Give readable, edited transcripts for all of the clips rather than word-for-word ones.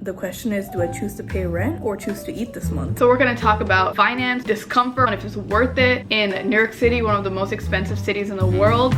The question is, do I choose to pay rent or choose to eat this month? So we're gonna talk about finance, discomfort, and if it's worth it in New York City, one of the most expensive cities in the world.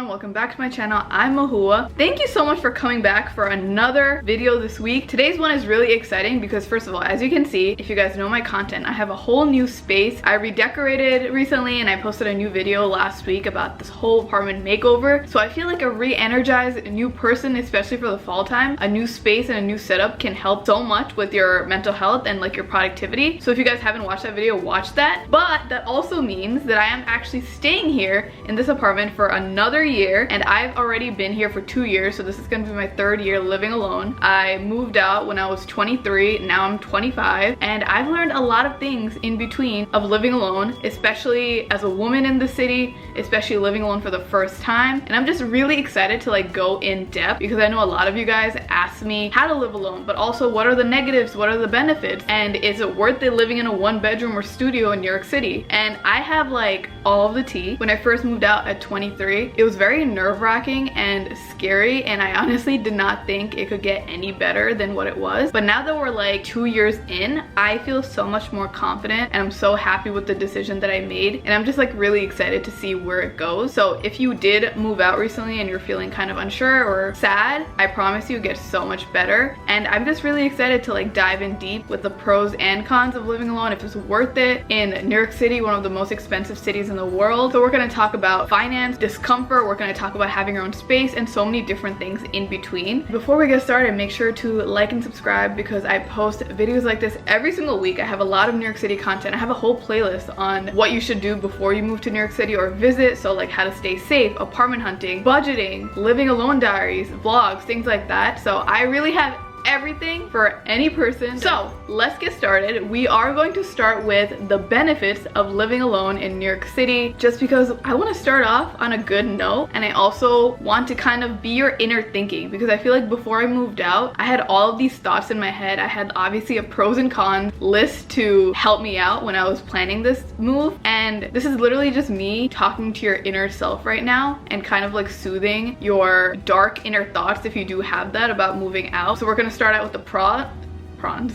Welcome back to my channel. I'm Mahua. Thank you so much for coming back for another video this week. Today's one is really exciting because first of all, as you can see, if you guys know my content, I have a whole new space. I redecorated recently and I posted a new video last week about this whole apartment makeover. So I feel like a re-energized new person, especially for the fall time, a new space and a new setup can help so much with your mental health and like your productivity. So if you guys haven't watched that video, watch that. But that also means that I am actually staying here in this apartment for another year. And I've already been here for 2 years, so this is gonna be my 3rd year living alone. I moved out when I was 23, now I'm 25, and I've learned a lot of things in between of living alone, especially as a woman in the city, especially living alone for the first time. And I'm just really excited to like go in depth because I know a lot of you guys ask me how to live alone, but also what are the negatives, what are the benefits, and is it worth it living in a 1-bedroom or studio in New York City? And I have like all of the tea. When I first moved out at 23, it was very nerve-wracking and scary, and I honestly did not think it could get any better than what it was. But now that we're like 2 years in, I feel so much more confident and I'm so happy with the decision that I made, and I'm just like really excited to see where it goes. So if you did move out recently and you're feeling kind of unsure or sad, I promise you it gets so much better. And I'm just really excited to like dive in deep with the pros and cons of living alone, if it's worth it in New York City, one of the most expensive cities in the world. So we're going to talk about finance, discomfort, we're going to talk about having your own space, and so many different things in between. Before we get started, make sure to like and subscribe because I post videos like this every single week. I have a lot of New York City content. I have a whole playlist on what you should do before you move to New York City or visit, so like how to stay safe, apartment hunting, budgeting, living alone diaries, vlogs, things like that. So I really have everything for any person. So let's get started. We are going to start with the benefits of living alone in New York City, just because I want to start off on a good note, and I also want to kind of be your inner thinking, because I feel like before I moved out, I had all of these thoughts in my head. I had obviously a pros and cons list to help me out when I was planning this move, and this is literally just me talking to your inner self right now and kind of like soothing your dark inner thoughts if you do have that about moving out. So we're gonna start out with the pros.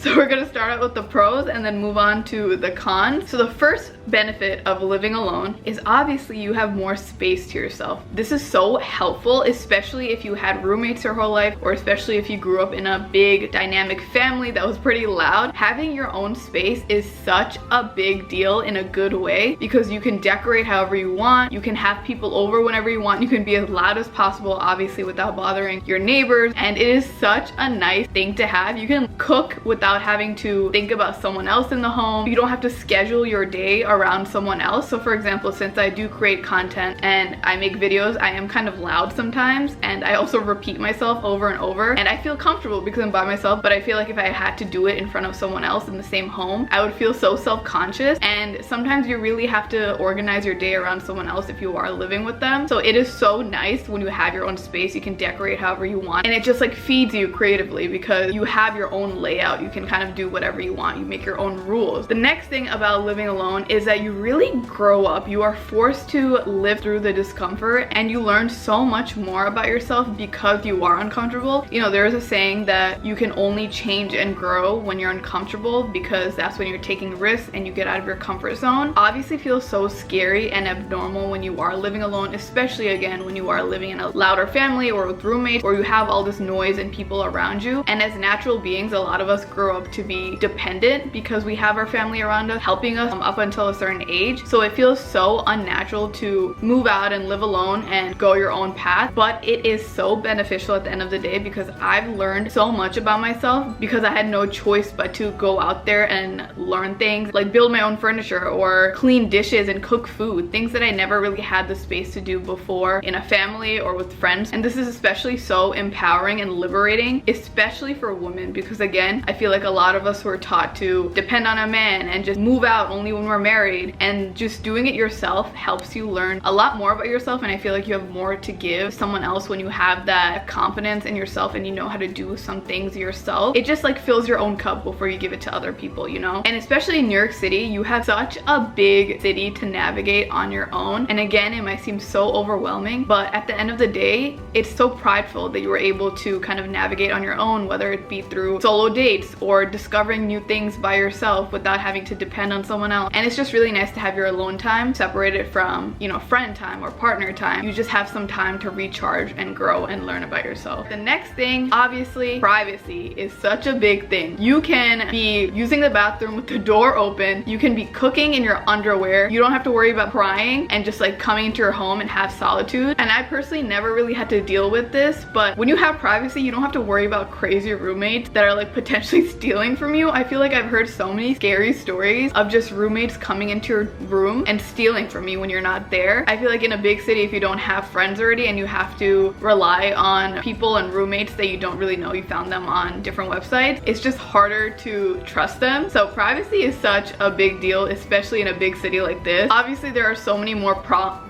So we're gonna start out with the pros and then move on to the cons. So the first benefit of living alone is obviously you have more space to yourself. This is so helpful, especially if you had roommates your whole life, or especially if you grew up in a big dynamic family that was pretty loud. Having your own space is such a big deal in a good way, because you can decorate however you want, you can have people over whenever you want, you can be as loud as possible, obviously without bothering your neighbors, and it is such a nice thing to have. You can cook without having to think about someone else in the home. You don't have to schedule your day around someone else. So for example, since I do create content and I make videos, I am kind of loud sometimes, and I also repeat myself over and over, and I feel comfortable because I'm by myself, but I feel like if I had to do it in front of someone else in the same home, I would feel so self-conscious, and sometimes you really have to organize your day around someone else if you are living with them. So it is so nice when you have your own space. You can decorate however you want, and it just like feeds you creatively because you have your own layout. You can kind of do whatever you want. You make your own rules. The next thing about living alone is that you really grow up. You are forced to live through the discomfort, and you learn so much more about yourself because you are uncomfortable. You know, there is a saying that you can only change and grow when you're uncomfortable, because that's when you're taking risks and you get out of your comfort zone. Obviously feels so scary and abnormal when you are living alone, especially again when you are living in a louder family or with roommates, or you have all this noise and people around you. And as natural beings, a lot of us grow up to be dependent because we have our family around us helping us up until a certain age. So it feels so unnatural to move out and live alone and go your own path, but it is so beneficial at the end of the day, because I've learned so much about myself because I had no choice but to go out there and learn things like build my own furniture or clean dishes and cook food, things that I never really had the space to do before in a family or with friends. And this is especially so empowering and liberating, especially for women, because again, I feel like a lot of us were taught to depend on a man and just move out only when we're married married, and just doing it yourself helps you learn a lot more about yourself, and I feel like you have more to give someone else when you have that confidence in yourself and you know how to do some things yourself. It just like fills your own cup before you give it to other people, you know? And especially in New York City, you have such a big city to navigate on your own. And again, it might seem so overwhelming, but at the end of the day, it's so prideful that you were able to kind of navigate on your own, whether it be through solo dates or discovering new things by yourself without having to depend on someone else. And it's just really nice to have your alone time separated from, you know, friend time or partner time. You just have some time to recharge and grow and learn about yourself. The next thing, obviously, privacy is such a big thing. You can be using the bathroom with the door open. You can be cooking in your underwear. You don't have to worry about crying and just like coming into your home and have solitude. And I personally never really had to deal with this, but when you have privacy, you don't have to worry about crazy roommates that are like potentially stealing from you. I feel like I've heard so many scary stories of just roommates coming into your room and stealing from you when you're not there. I feel like in a big city, if you don't have friends already and you have to rely on people and roommates that you don't really know, you found them on different websites, it's just harder to trust them. So privacy is such a big deal, especially in a big city like this. Obviously, there are so many more prawns.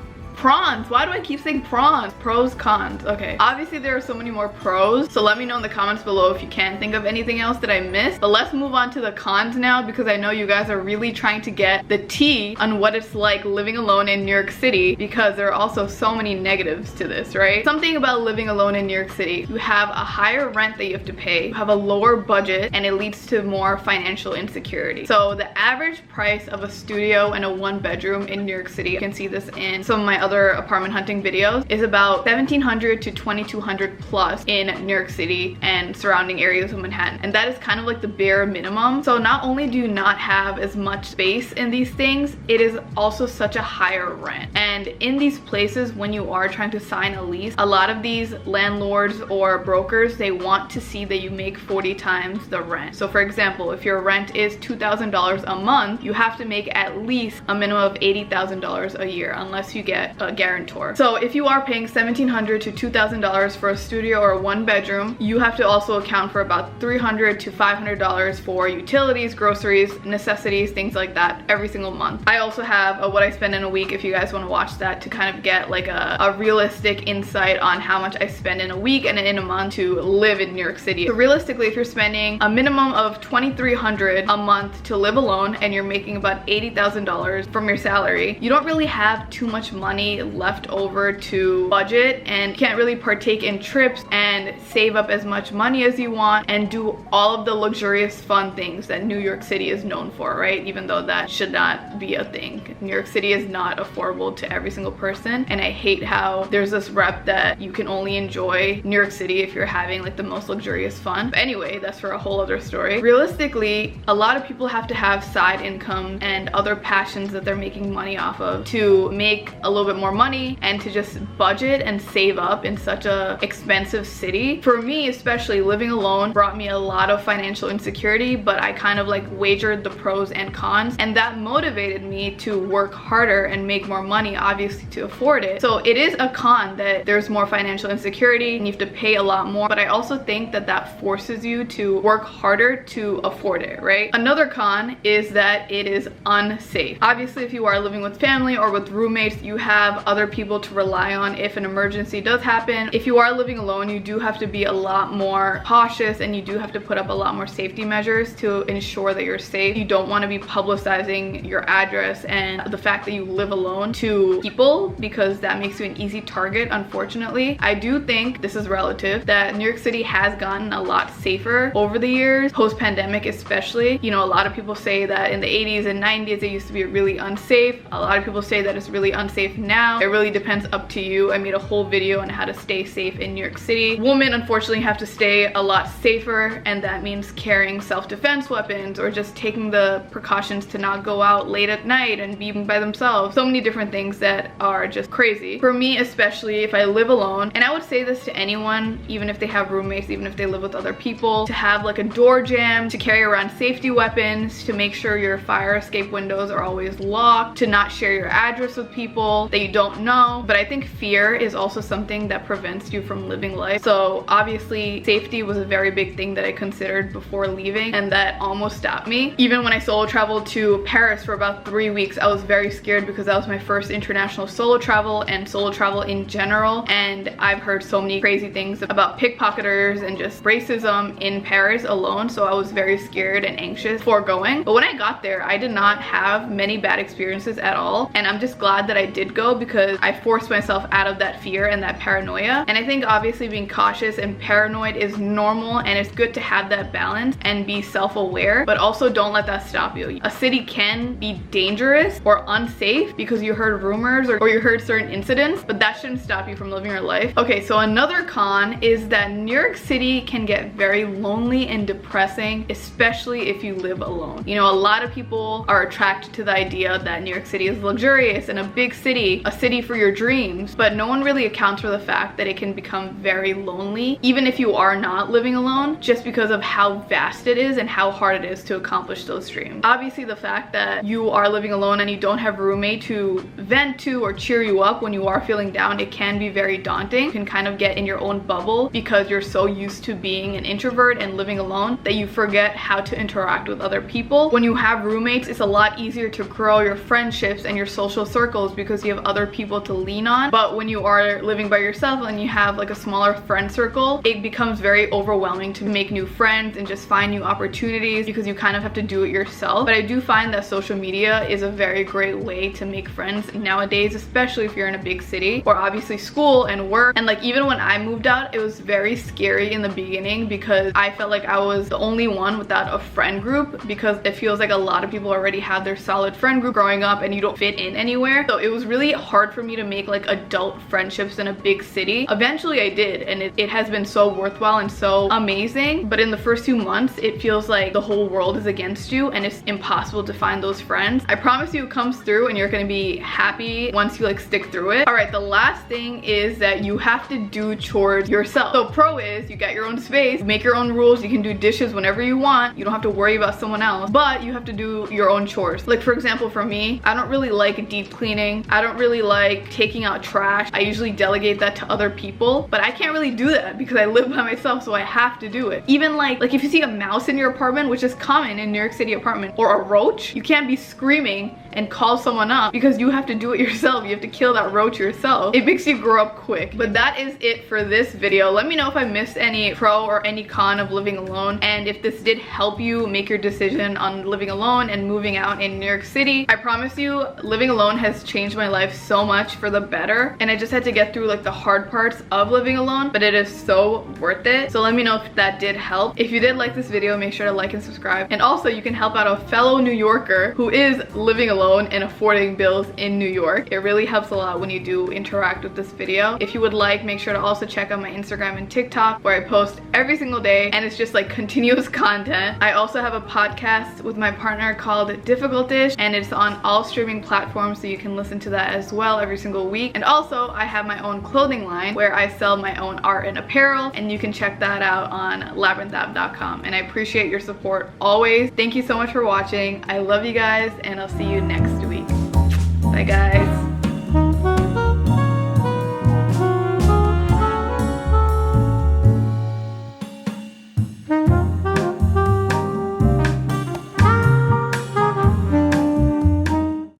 Why do I keep saying prawns? Pros, cons. Okay. Obviously, there are so many more pros. So let me know in the comments below if you can think of anything else that I missed. But let's move on to the cons now, because I know you guys are really trying to get the tea on what it's like living alone in New York City, because there are also so many negatives to this, right? Something about living alone in New York City. You have a higher rent that you have to pay. You have a lower budget, and it leads to more financial insecurity. So the average price of a studio and a 1-bedroom in New York City, you can see this in some of my other apartment hunting videos, is about $1,700 to $2,200 plus in New York City and surrounding areas of Manhattan. And that is kind of like the bare minimum. So not only do you not have as much space in these things, it is also such a higher rent. And in these places, when you are trying to sign a lease, a lot of these landlords or brokers, they want to see that you make 40 times the rent. So for example, if your rent is $2,000 a month, you have to make at least a minimum of $80,000 a year, unless you get a guarantor. So if you are paying $1,700 to $2,000 for a studio or a 1-bedroom, you have to also account for about $300 to $500 for utilities, groceries, necessities, things like that every single month. I also have a what I spend in a week if you guys want to watch that, to kind of get like a realistic insight on how much I spend in a week and in a month to live in New York City. So realistically, if you're spending a minimum of $2,300 a month to live alone and you're making about $80,000 from your salary, you don't really have too much money left over to budget, and can't really partake in trips and save up as much money as you want and do all of the luxurious fun things that New York City is known for, right? Even though that should not be a thing. New York City is not affordable to every single person, and I hate how there's this rep that you can only enjoy New York City if you're having like the most luxurious fun. But anyway, that's for a whole other story. Realistically, a lot of people have to have side income and other passions that they're making money off of to make a little bit more money and to just budget and save up in such a expensive city. For me, especially, living alone brought me a lot of financial insecurity, but I kind of like wagered the pros and cons, and that motivated me to work harder and make more money, obviously, to afford it. So it is a con that there's more financial insecurity and you have to pay a lot more, but I also think that that forces you to work harder to afford it, right? Another con is that it is unsafe. Obviously, if you are living with family or with roommates, you have other people to rely on if an emergency does happen. If you are living alone, you do have to be a lot more cautious, and you do have to put up a lot more safety measures to ensure that you're safe. You don't want to be publicizing your address and the fact that you live alone to people, because that makes you an easy target, unfortunately. I do think, this is relative, that New York City has gotten a lot safer over the years, post-pandemic especially. You know, a lot of people say that in the 80s and 90s it used to be really unsafe. A lot of people say that it's really unsafe now. It really depends, up to you. I made a whole video on how to stay safe in New York City. Women unfortunately have to stay a lot safer, and that means carrying self-defense weapons or just taking the precautions to not go out late at night and be by themselves. So many different things that are just crazy. For me, especially if I live alone, and I would say this to anyone, even if they have roommates, even if they live with other people, to have like a door jamb, to carry around safety weapons, to make sure your fire escape windows are always locked, to not share your address with people, that that you don't know. But I think fear is also something that prevents you from living life. So obviously safety was a very big thing that I considered before leaving, and that almost stopped me. Even when I solo traveled to Paris for about 3 weeks, I was very scared because that was my first international solo travel and solo travel in general. And I've heard so many crazy things about pickpocketers and just racism in Paris alone. So I was very scared and anxious before going. But when I got there, I did not have many bad experiences at all. And I'm just glad that I did go because I forced myself out of that fear and that paranoia. And I think obviously being cautious and paranoid is normal, and it's good to have that balance and be self-aware, but also don't let that stop you. A city can be dangerous or unsafe because you heard rumors or you heard certain incidents, but that shouldn't stop you from living your life. Okay, so another con is that New York City can get very lonely and depressing, especially if you live alone. You know, a lot of people are attracted to the idea that New York City is luxurious and a big city, a city for your dreams, but no one really accounts for the fact that it can become very lonely, even if you are not living alone, just because of how vast it is and how hard it is to accomplish those dreams. Obviously, the fact that you are living alone and you don't have a roommate to vent to or cheer you up when you are feeling down, it can be very daunting. You can kind of get in your own bubble because you're so used to being an introvert and living alone that you forget how to interact with other people. When you have roommates, it's a lot easier to grow your friendships and your social circles because you have other people to lean on. But when you are living by yourself and you have like a smaller friend circle, it becomes very overwhelming to make new friends and just find new opportunities because you kind of have to do it yourself. But I do find that social media is a very great way to make friends nowadays, especially if you're in a big city, or obviously school and work. And like even when I moved out, it was very scary in the beginning because I felt like I was the only one without a friend group, because it feels like a lot of people already have their solid friend group growing up and you don't fit in anywhere. So it was really hard for me to make like adult friendships in a big city. Eventually I did, and it has been so worthwhile and so amazing. But in the first 2 months, it feels like the whole world is against you and it's impossible to find those friends. I promise you it comes through and you're gonna be happy once you like stick through it. All right, the last thing is that you have to do chores yourself. So pro is you get your own space, you make your own rules, you can do dishes whenever you want, you don't have to worry about someone else, but you have to do your own chores. Like for example, for me, I don't really like deep cleaning. I don't really like taking out trash. I usually delegate that to other people, but I can't really do that because I live by myself, so I have to do it. Even like if you see a mouse in your apartment, which is common in New York City apartment, or a roach, you can't be screaming and call someone up because you have to do it yourself. You have to kill that roach yourself. It makes you grow up quick. But that is it for this video. Let me know if I missed any pro or any con of living alone, and if this did help you make your decision on living alone and moving out in New York City. I promise you, living alone has changed my life so much for the better, and I just had to get through like the hard parts of living alone, but it is so worth it. So let me know if that did help. If you did like this video, make sure to like and subscribe. And also you can help out a fellow New Yorker who is living alone and affording bills in New York. It really helps a lot when you do interact with this video. If you would like, make sure to also check out my Instagram and TikTok where I post every single day and it's just like continuous content. I also have a podcast with my partner called Difficultish, and it's on all streaming platforms, so you can listen to that as well every single week. And also I have my own clothing line where I sell my own art and apparel, and you can check that out on labyrinthapp.com. And I appreciate your support always. Thank you so much for watching. I love you guys, and I'll see you next week. Bye guys.